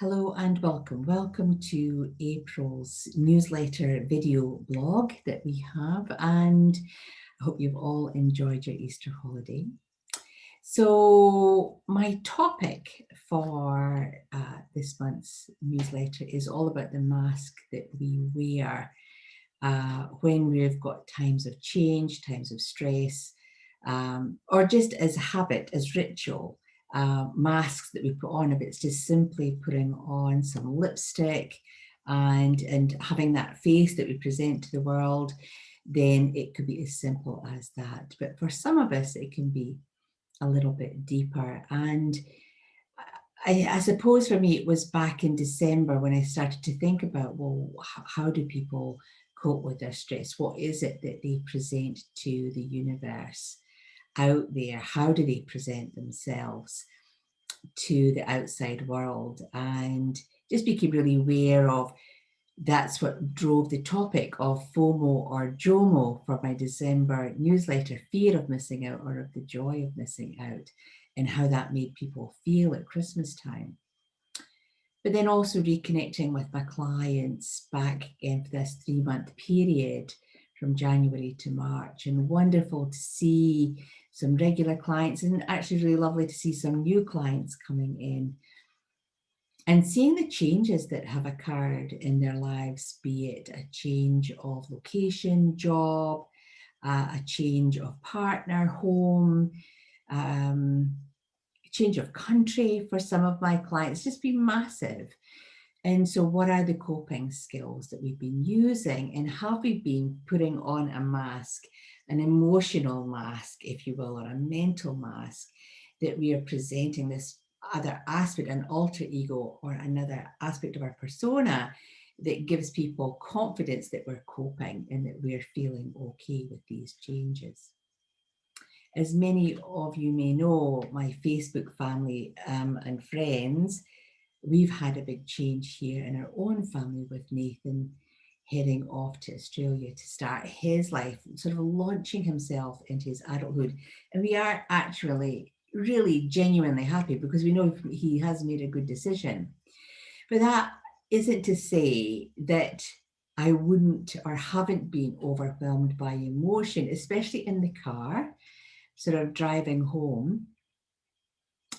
Hello and welcome. Welcome to April's newsletter video blog that we have, and I hope you've all enjoyed your Easter holiday. So my topic for this month's newsletter is all about the mask that we wear when we've got times of change, times of stress, or just as habit, as ritual. Masks that we put on, if it's just simply putting on some lipstick and having that face that we present to the world, then it could be as simple as that. But for some of us, it can be a little bit deeper. And I suppose for me, it was back in December when I started to think about, well, how do people cope with their stress? What is it that they present to the universe out there? How do they present themselves to the outside world? And just became really aware of that's what drove the topic of FOMO or JOMO for my December newsletter, fear of missing out or of the joy of missing out, and how that made people feel at Christmas time. But then also reconnecting with my clients back in this 3-month period from January to March, and wonderful to see some regular clients, and actually really lovely to see some new clients coming in and seeing the changes that have occurred in their lives, be it a change of location, job, a change of partner, home, change of country for some of my clients, just been massive. And so what are the coping skills that we've been using, and have we been putting on a mask, an emotional mask, if you will, or a mental mask, that we are presenting this other aspect, an alter ego or another aspect of our persona that gives people confidence that we're coping and that we're feeling okay with these changes. As many of you may know, my Facebook family and friends, we've had a big change here in our own family with Nathan heading off to Australia to start his life, sort of launching himself into his adulthood. And we are actually really genuinely happy because we know he has made a good decision. But that isn't to say that I wouldn't or haven't been overwhelmed by emotion, especially in the car, sort of driving home.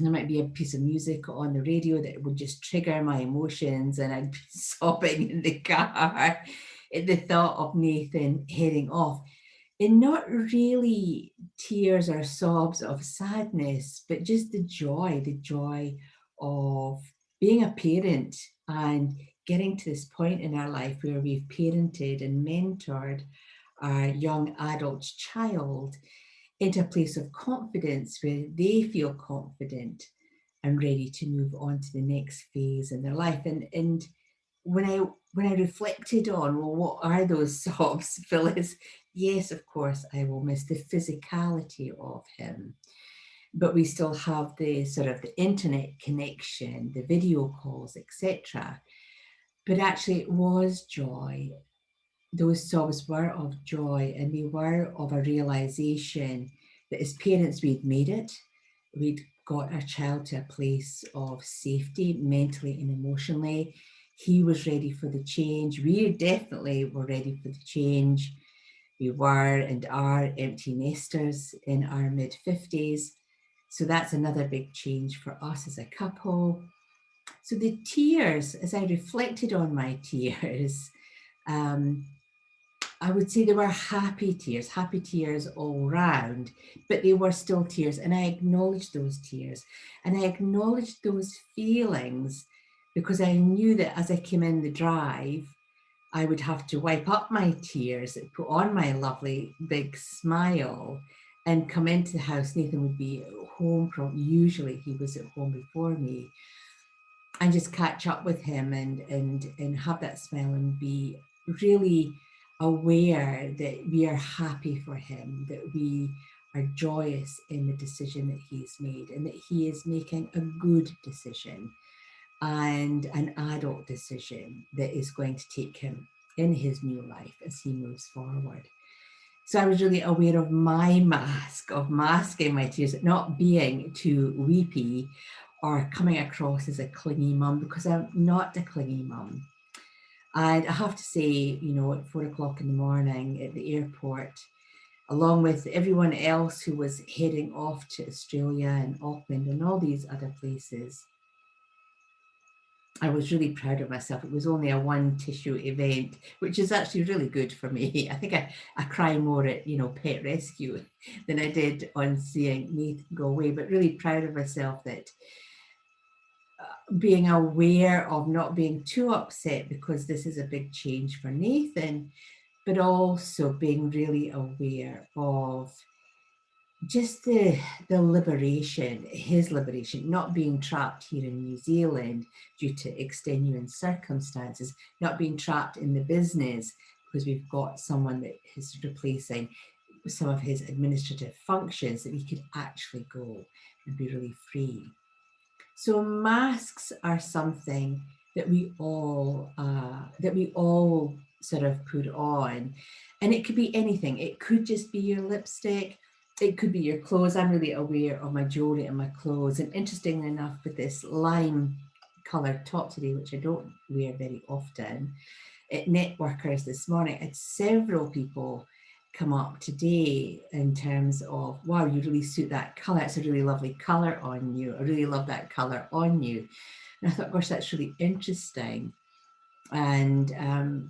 There might be a piece of music on the radio that would just trigger my emotions, and I'd be sobbing in the car at the thought of Nathan heading off. And not really tears or sobs of sadness, but just the joy of being a parent and getting to this point in our life where we've parented and mentored our young adult child into a place of confidence where they feel confident and ready to move on to the next phase in their life. And when I reflected on, well, what are those sobs, Phyllis? Yes, of course, I will miss the physicality of him, but we still have the sort of the internet connection, the video calls, etc. But actually, it was joy. Those sobs were of joy, and they were of a realization that as parents, we'd made it. We'd got our child to a place of safety, mentally and emotionally. He was ready for the change. We definitely were ready for the change. We were and are empty nesters in our mid-50s. So that's another big change for us as a couple. So the tears, as I reflected on my tears, I would say they were happy tears all round, but they were still tears. And I acknowledged those tears and I acknowledged those feelings because I knew that as I came in the drive, I would have to wipe up my tears, put on my lovely big smile and come into the house. Nathan would be home usually he was at home before me, and just catch up with him and have that smile and be really aware that we are happy for him, that we are joyous in the decision that he's made and that he is making a good decision and an adult decision that is going to take him in his new life as he moves forward. So I was really aware of my mask, of masking my tears, not being too weepy or coming across as a clingy mum, because I'm not a clingy mum. And I have to say, you know, at 4 o'clock in the morning at the airport, along with everyone else who was heading off to Australia and Auckland and all these other places, I was really proud of myself. It was only a one tissue event, which is actually really good for me. I think I cry more at, you know, pet rescue than I did on seeing Nathan go away, but really proud of myself that being aware of not being too upset because this is a big change for Nathan, but also being really aware of just the liberation, his liberation, not being trapped here in New Zealand due to extenuating circumstances, not being trapped in the business because we've got someone that is replacing some of his administrative functions, that he could actually go and be really free. So masks are something that we all sort of put on, and it could be anything. It could just be your lipstick. It could be your clothes. I'm really aware of my jewelry and my clothes. And interestingly enough, with this lime coloured top today, which I don't wear very often, at Networkers this morning, I had several people come up today in terms of, wow, you really suit that colour. It's a really lovely colour on you. I really love that colour on you. And I thought, gosh, that's really interesting. And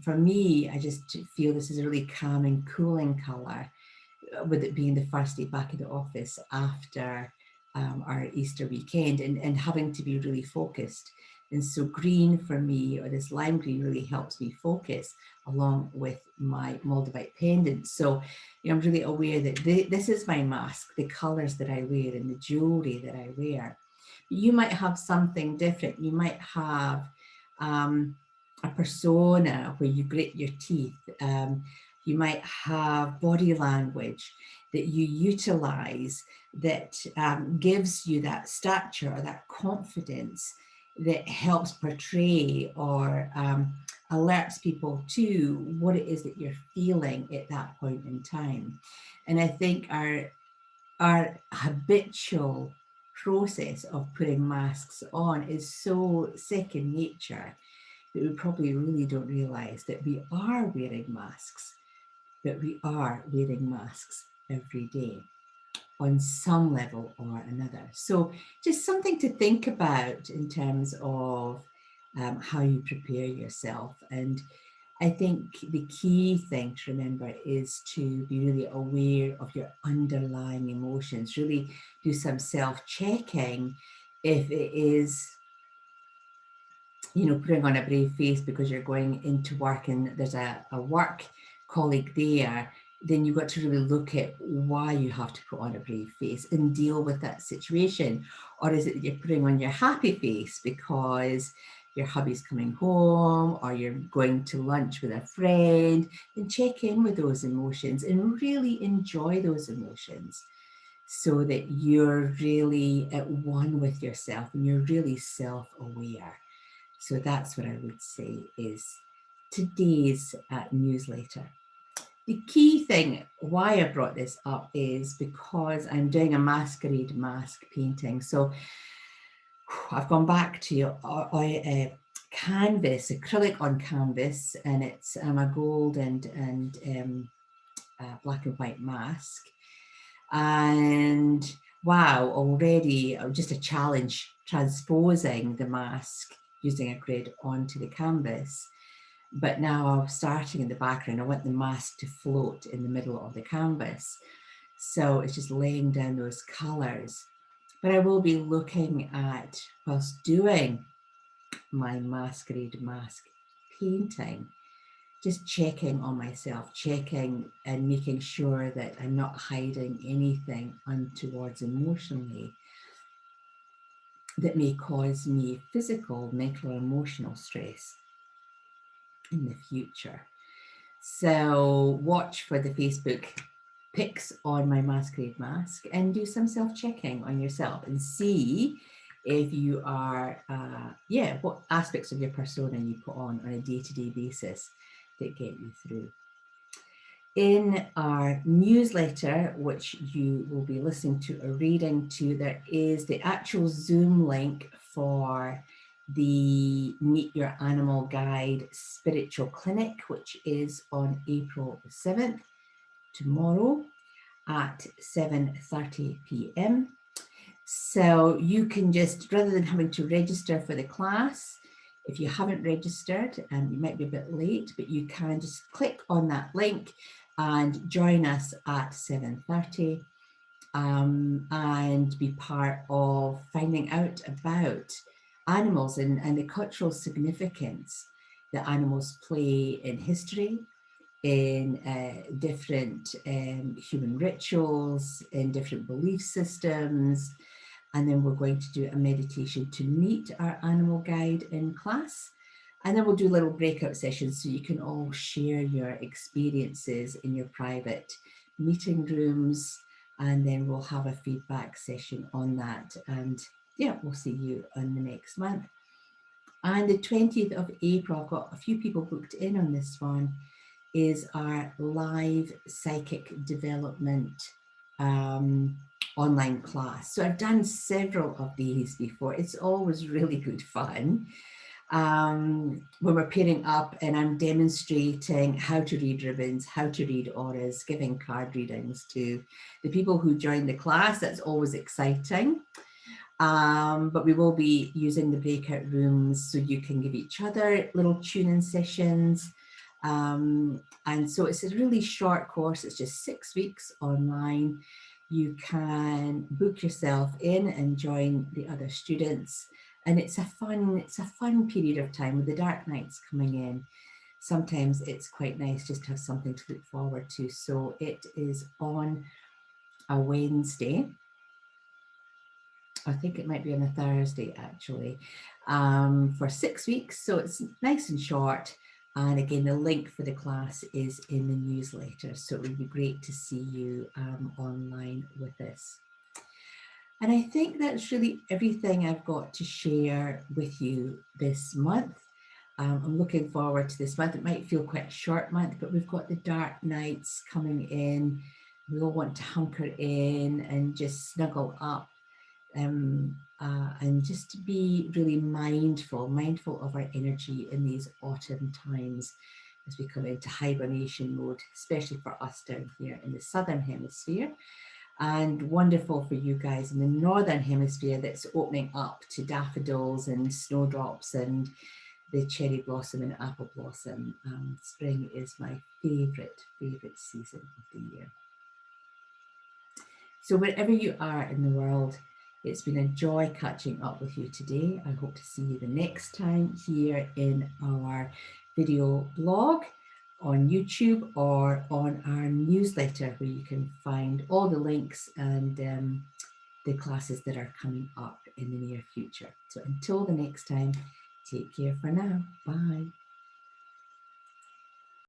for me, I just feel this is a really calming, cooling colour, with it being the first day back in the office after our Easter weekend, and having to be really focused. And so green for me, or this lime green, really helps me focus, along with my Moldavite pendant. So you know, I'm really aware that this is my mask, the colours that I wear and the jewellery that I wear. You might have something different. You might have a persona where you grit your teeth. You might have body language that you utilize that gives you that stature or that confidence that helps portray or alerts people to what it is that you're feeling at that point in time. And I think our habitual process of putting masks on is so second nature that we probably really don't realize that we are wearing masks, but we are wearing masks every day on some level or another. So just something to think about in terms of how you prepare yourself. And I think the key thing to remember is to be really aware of your underlying emotions, really do some self-checking if it is, you know, putting on a brave face because you're going into work and there's a work colleague there, then you've got to really look at why you have to put on a brave face and deal with that situation. Or is it that you're putting on your happy face because your hubby's coming home, or you're going to lunch with a friend? And check in with those emotions and really enjoy those emotions, so that you're really at one with yourself and you're really self-aware. So that's what I would say is today's newsletter. The key thing why I brought this up is because I'm doing a Masquerade mask painting. So I've gone back to canvas, acrylic on canvas, and it's a gold and black and white mask. And wow, already just a challenge transposing the mask using a grid onto the canvas. But now I'm starting in the background. I want the mask to float in the middle of the canvas. So it's just laying down those colors. But I will be looking at, whilst doing my Masquerade mask painting, just checking on myself, checking and making sure that I'm not hiding anything untowards emotionally that may cause me physical, mental, or emotional stress in the future. So watch for the Facebook pics on my Masquerade mask and do some self-checking on yourself and see if you are, what aspects of your persona you put on a day-to-day basis that get you through. In our newsletter, which you will be listening to or reading to, there is the actual Zoom link for the Meet Your Animal Guide Spiritual Clinic, which is on April 7th, tomorrow at 7:30 p.m. So you can just, rather than having to register for the class, if you haven't registered, and you might be a bit late, but you can just click on that link and join us at 7:30 and be part of finding out about animals and the cultural significance that animals play in history, in different human rituals, in different belief systems. And then we're going to do a meditation to meet our animal guide in class. And then we'll do little breakout sessions so you can all share your experiences in your private meeting rooms. And then we'll have a feedback session on that. And yeah, we'll see you in the next month. And the 20th of April, I've got a few people booked in on this one, is our live psychic development online class. So I've done several of these before. It's always really good fun. When we're pairing up and I'm demonstrating how to read ribbons, how to read auras, giving card readings to the people who join the class. That's always exciting. But we will be using the breakout rooms so you can give each other little tune-in sessions. And so it's a really short course. It's just 6 weeks online. You can book yourself in and join the other students. And it's a fun period of time with the dark nights coming in. Sometimes it's quite nice just to have something to look forward to. So it is on a Wednesday. I think it might be on a Thursday actually, for 6 weeks. So it's nice and short. And again, the link for the class is in the newsletter. So it would be great to see you online with us. And I think that's really everything I've got to share with you this month. I'm looking forward to this month. It might feel quite a short month, but we've got the dark nights coming in. We all want to hunker in and just snuggle up. And just to be really mindful of our energy in these autumn times as we come into hibernation mode, especially for us down here in the southern hemisphere, and wonderful for you guys in the northern hemisphere that's opening up to daffodils and snowdrops and the cherry blossom and apple blossom. Spring is my favorite season of the year. So wherever you are in the world, it's been a joy catching up with you today. I hope to see you the next time here in our video blog on YouTube or on our newsletter, where you can find all the links and the classes that are coming up in the near future. So until the next time, take care for now. Bye.